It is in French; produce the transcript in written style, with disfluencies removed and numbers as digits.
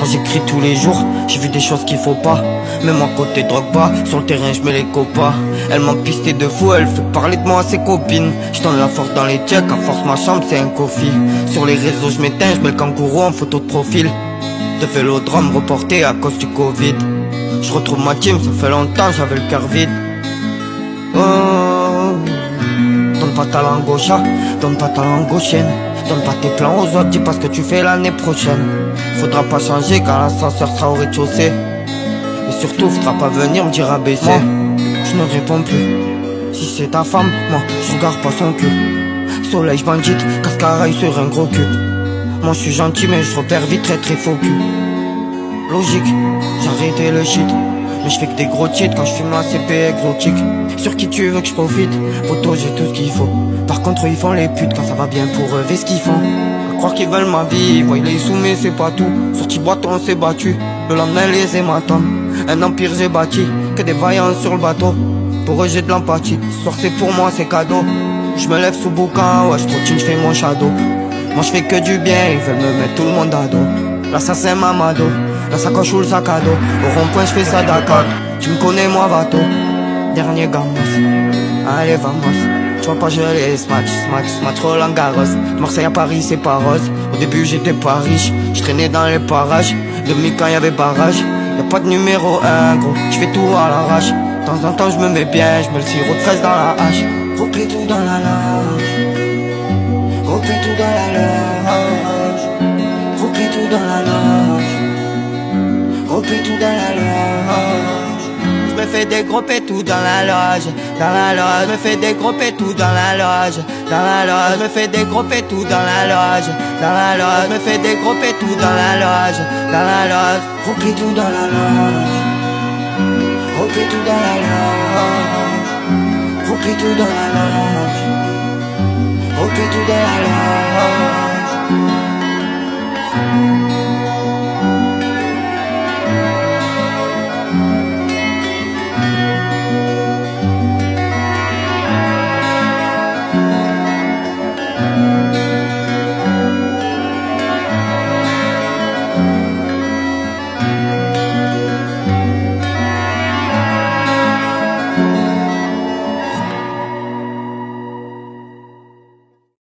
Moi j'écris tous les jours, j'ai vu des choses qu'il faut pas. Même moi côté drogue bas, sur le terrain je mets les copas. Elle m'a pisté de fou, elle fait parler de moi à ses copines. Je donne la force dans les checks, à force ma chambre c'est un coffee. Sur les réseaux je m'éteins, je mets le kangourou en photo de profil. De vélodrome reporté à cause du Covid. Je retrouve ma team, ça fait longtemps j'avais le cœur vide. Oh, donne pas ta langue au chat, donne pas ta langue aux chiennes. Donne pas tes plans aux autres, dis pas ce que tu fais l'année prochaine. Faudra pas changer quand l'ascenseur sera au rez-de-chaussée. Et surtout faudra pas venir me dire abaisser. Je ne réponds plus. Si c'est ta femme, moi je garde pas son cul. Soleil bandite, cascaraille sur un gros cul. Moi je suis gentil mais je repère vite très faux cul. Logique, j'ai arrêté le shit. Mais je fais que des gros cheats quand je fume la CP exotique. Sur qui tu veux que je profite? Poto j'ai tout ce qu'il faut. Par contre ils font les putes quand ça va bien pour eux, ce qu'ils font. À croire qu'ils veulent ma vie, ils voient les sous mais c'est pas tout. Sorti boîte on s'est battu, le lendemain les hématomes. Un empire j'ai bâti, que des vaillants sur le bateau. Pour eux j'ai de l'empathie, ce soir c'est pour moi c'est cadeau. Je me lève sous boucan, ouais je trottine, je fais mon shadow. Moi je fais que du bien, ils veulent me mettre tout le monde à dos. L'assassin Mamado, la sacoche ou le sac à dos. Au rond-point je fais ça Dakar. Tu me connais moi Vato. Dernier gamos, allez vamos. Tu vois pas je les smatch Roland Garros. De Marseille à Paris c'est pas rose. Au début j'étais pas riche, je traînais dans les parages. Demi quand y'avait barrage. Y'a pas de numéro 1 gros, je fais tout à l'arrache. De temps en temps je me mets bien, je mets le sirop de fraise dans la hache. Repris tout dans la loge, repris tout dans la loge. Repris tout dans la loge, repris tout dans la loge. Je me fais des gros pétous dans la loge, dans la loge. Je me fais des gros pétous dans la loge, dans la loge. Je me fais des gros pétous dans la loge, dans la loge. Je me fais des gros pétous dans la loge, dans la loge. Repris tout dans la loge, repris tout dans la loge, repris tout dans la loge, repris tout dans la loge.